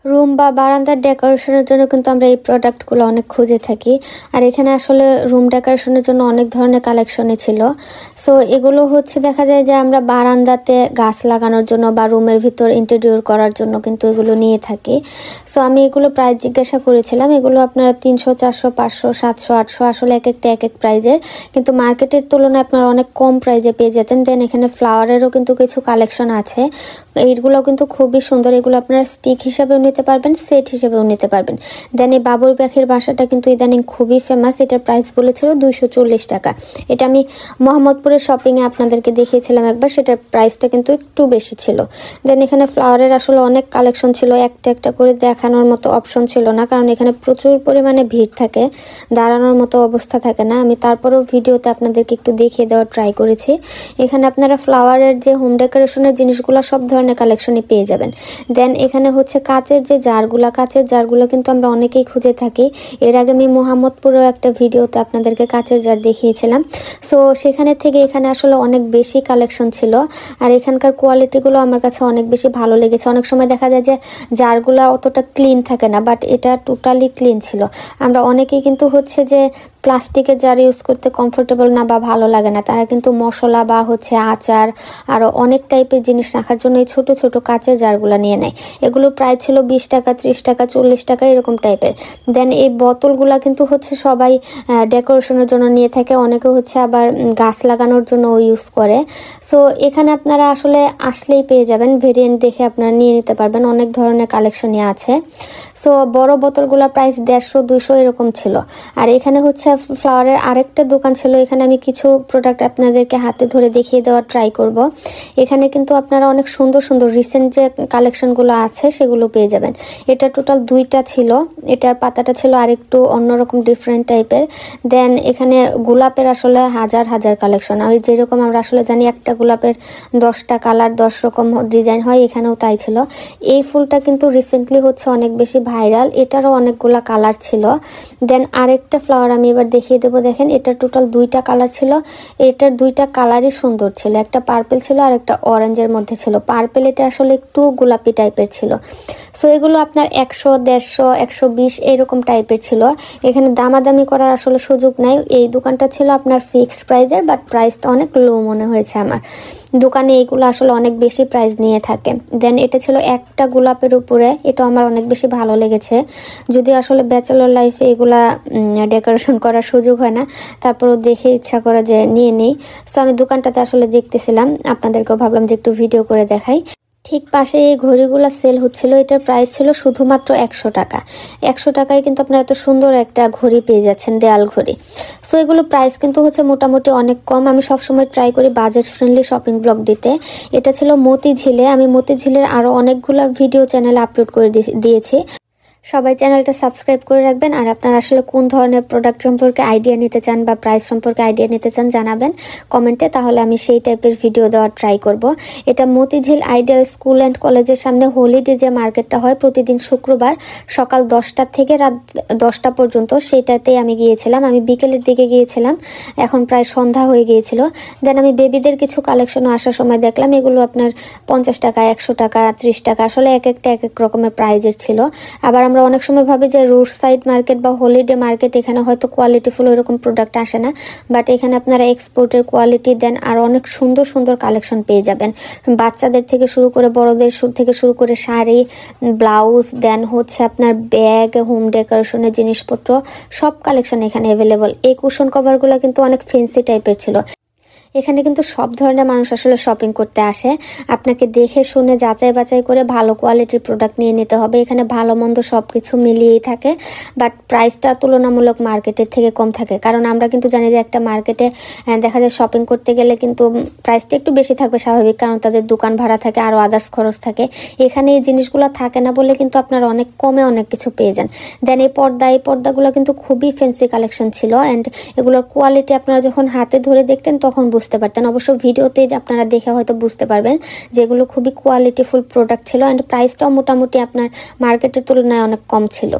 Room বা বারান্দার ডেকোরেশনের জন্য কিন্তু আমরা এই প্রোডাক্টগুলো অনেক খুঁজে থাকি। আর এখানে আসলে রুম ডেকোরেশনের জন্য অনেক ধরনের কালেকশনই ছিল। সো এগুলো হচ্ছে দেখা যায় যে আমরা বারান্দাতে গাছ লাগানোর জন্য বা রুমের ভিতর ইন্টেরিয়র করার জন্য কিন্তু এগুলো নিয়ে থাকি। সো আমি এগুলো প্রাইস জিজ্ঞাসা করেছিলাম। এগুলো আপনারা 300, 400, 500, 700, 800 আসলে এক একটা এক এক প্রাইজের, কিন্তু মার্কেটের তুলনায় আপনারা অনেক কম প্রাইজে পেয়ে যেতেন। দেন এখানে ফ্লাওয়ারেরও কিন্তু কিছু কালেকশন আছে। এইগুলো কিন্তু খুবই সুন্দর। এগুলো আপনারা স্টিক হিসাবেও নিতে পারবেন, সেট হিসেবেও নিতে পারবেন। দেন এই বাবুই পাখির বাসাটা কিন্তু ইদানিং খুবই ফেমাস। এটার প্রাইস বলেছিল 240 টাকা। এটা আমি মোহাম্মদপুরের শপিংয়ে আপনাদেরকে দেখিয়েছিলাম একবার, সেটার প্রাইসটা কিন্তু একটু বেশি ছিল। দেন এখানে ফ্লাওয়ারের আসলে অনেক কালেকশন ছিল, একটা একটা করে দেখানোর মতো অপশন ছিল না, কারণ এখানে প্রচুর পরিমাণে ভিড় থাকে, দাঁড়ানোর মতো অবস্থা থাকে না। আমি তারপরেও ভিডিওতে আপনাদেরকে একটু দেখিয়ে দেওয়ার ট্রাই করেছি। এখানে আপনারা ফ্লাওয়ারের যে হোম ডেকোরেশনের জিনিসগুলো সব ধরনের কালেকশনই পেয়ে যাবেন। দেন এখানে হচ্ছে কাচের যে কাচের জারগুলো কিন্তু আমরা অনেকেই খুঁজে থাকি। এর আগে আমি মোহাম্মদপুরেও একটা ভিডিওতে আপনাদেরকে কাচের জার দেখিয়েছিলাম। সো সেখানে থেকে এখানে আসলে অনেক বেশি কালেকশন ছিল। আর এখানকার কোয়ালিটিগুলো আমার কাছে অনেক বেশি ভালো লেগেছে। অনেক সময় দেখা যায় যে জারগুলো অতটা ক্লিন থাকে না, বাট এটা টোটালি ক্লিন ছিল। আমরা অনেকেই কিন্তু হচ্ছে যে প্লাস্টিকের জার ইউজ করতে কমফোর্টেবল না বা ভালো লাগে না, তারা কিন্তু মশলা বা হচ্ছে আচার আরও অনেক টাইপের জিনিস রাখার জন্য এই ছোট ছোট কাচের জারগুলো নিয়ে নেয়। এগুলো প্রায় ছিল 20 টাকা, 30 টাকা, 40 টাকা এরকম টাইপের। দেন এই বোতলগুলা কিন্তু হচ্ছে সবাই ডেকোরেশনের জন্য নিয়ে থাকে, অনেকে হচ্ছে আবার গাছ লাগানোর জন্য ইউজ করে। সো এখানে আপনারা আসলে আসলেই পেয়ে যাবেন, ভেরিয়েন্ট দেখে আপনারা নিয়ে নিতে পারবেন, অনেক ধরনের কালেকশনই আছে। সো বড় বোতলগুলোর প্রাইস 150, 200 এরকম ছিল। আর এখানে হচ্ছে ফ্লাওয়ারের আরেকটা দোকান ছিল। এখানে আমি কিছু প্রোডাক্ট আপনাদেরকে হাতে ধরে দেখিয়ে দেওয়ার ট্রাই করব। এখানে কিন্তু আপনারা অনেক সুন্দর সুন্দর রিসেন্ট যে কালেকশনগুলো আছে সেগুলো পেয়ে যাবেন। এটা টোটাল 2টা ছিল। এটার পাতাটা ছিল আরেকটু অন্যরকম ডিফারেন্ট টাইপের। দেন এখানে গোলাপের আসলে হাজার হাজার কালেকশন। ওই যেরকম আমরা আসলে জানি একটা গোলাপের 10টা কালার, 10 রকম ডিজাইন হয়, এখানেও তাই ছিল। এই ফুলটা কিন্তু রিসেন্টলি হচ্ছে অনেক বেশি ভাইরাল, এটারও অনেকগুলা কালার ছিল। দেন আরেকটা ফ্লাওয়ার আমি এবার দেখিয়ে দেবো। দেখেন এটা টোটাল 2টা কালার ছিল। এটার 2টা কালারই সুন্দর ছিল, একটা পার্পল ছিল আর একটা অরেঞ্জের মধ্যে ছিল। পার্পল এটা আসলে একটু গোলাপি টাইপের ছিল। সো এগুলো আপনার 100, 150, 120 এরকম টাইপের ছিল। এখানে দামাদামি করার আসলে সুযোগ নাই। এই দোকানটা ছিল আপনার ফিক্সড প্রাইজের, বাট প্রাইসটা অনেক লো মনে হয়েছে আমার। দোকানে এইগুলো আসলে অনেক বেশি প্রাইস নিয়ে থাকে। দেন এটা ছিল একটা গোলাপের উপরে, এটা আমার অনেক বেশি ভালো লেগেছে। যদি আসলে ব্যাচেলর লাইফে এগুলা ডেকোরেশন করার সুযোগ হয় না, তারপরও দেখে ইচ্ছা করে যে নিয়ে নেই। সো আমি দোকানটাতে আসলে দেখতেছিলাম, আপনাদেরকেও ভাবলাম যে একটু ভিডিও করে দেখাই। ঠিক পাশে এই ঘড়িগুলো সেল হচ্ছিল। এটার প্রাইস ছিল শুধুমাত্র 100 টাকা। 100 টাকায় কিন্তু আপনারা এত সুন্দর একটা ঘড়ি পেয়ে যাচ্ছেন, দেয়াল ঘড়ি। সো এগুলো প্রাইস কিন্তু হচ্ছে মোটামুটি অনেক কম। আমি সবসময় ট্রাই করি বাজেট ফ্রেন্ডলি শপিং ব্লগ দিতে। এটা ছিল মতিঝিলে। আমি মতিঝিলের আরও অনেকগুলো ভিডিও চ্যানেলে আপলোড করে দিয়েছি। সবাই চ্যানেলটা সাবস্ক্রাইব করে রাখবেন। আর আপনারা আসলে কোন ধরনের প্রোডাক্ট সম্পর্কে আইডিয়া নিতে চান বা প্রাইস সম্পর্কে আইডিয়া নিতে চান জানাবেন কমেন্টে, তাহলে আমি সেই টাইপের ভিডিও দেওয়ার ট্রাই করব। এটা মতিঝিল আইডিয়াল স্কুল অ্যান্ড কলেজের সামনে হলিডে যে মার্কেটটা হয় প্রতিদিন শুক্রবার সকাল 10টা থেকে রাত 10টা পর্যন্ত, সেইটাতেই আমি গিয়েছিলাম। আমি বিকেলের দিকে গিয়েছিলাম, এখন প্রায় সন্ধ্যা হয়ে গিয়েছিল। দেন আমি বেবিদের কিছু কালেকশনও আসার সময় দেখলাম। এগুলো আপনার 50 টাকা, 100 টাকা, 30 টাকা, আসলে এক একটা এক এক রকমের প্রাইজের ছিল। আবার আমরা অনেক সময় ভাবি যে রোড সাইড মার্কেট বা হলিডে মার্কেট, এখানে হয়তো কোয়ালিটিফুল এরকম প্রোডাক্ট আসে না, বাট এখানে আপনারা এক্সপোর্টের কোয়ালিটি দেন আর অনেক সুন্দর সুন্দর কালেকশন পেয়ে যাবেন। বাচ্চাদের থেকে শুরু করে বড়দের থেকে শুরু করে শাড়ি, ব্লাউজ, দেন হচ্ছে আপনার ব্যাগ, হোম ডেকোরেশনের জিনিসপত্র, সব কালেকশন এখানে অ্যাভেলেবল। এই কুশন কভারগুলো কিন্তু অনেক ফেন্সি টাইপের ছিল। এখানে কিন্তু সব ধরনের মানুষ আসলে শপিং করতে আসে। আপনাকে দেখে শুনে যাচাই বাছাই করে ভালো কোয়ালিটির প্রোডাক্ট নিয়ে নিতে হবে। এখানে ভালো মন্দ সব কিছু মিলিয়েই থাকে, বাট প্রাইসটা তুলনামূলক মার্কেটের থেকে কম থাকে। কারণ আমরা কিন্তু জানি যে একটা মার্কেটে দেখা যায় শপিং করতে গেলে কিন্তু প্রাইসটা একটু বেশি থাকবে স্বাভাবিক, কারণ তাদের দোকান ভাড়া থাকে, আরও আদার্স খরচ থাকে। এখানে এই জিনিসগুলো থাকে না বলে কিন্তু আপনারা অনেক কমে অনেক কিছু পেয়ে যান। দেন এই পর্দাগুলো কিন্তু খুবই ফ্যান্সি কালেকশন ছিল, অ্যান্ড এগুলোর কোয়ালিটি আপনারা যখন হাতে ধরে দেখতেন তখন বুঝতে পারতেন। অবশ্য ভিডিওতেই আপনারা দেখে হয়তো বুঝতে পারবেন যেগুলো খুবই কোয়ালিটিফুল প্রোডাক্ট ছিল, অ্যান্ড প্রাইসটাও মোটামুটি আপনার মার্কেটের তুলনায় অনেক কম ছিল।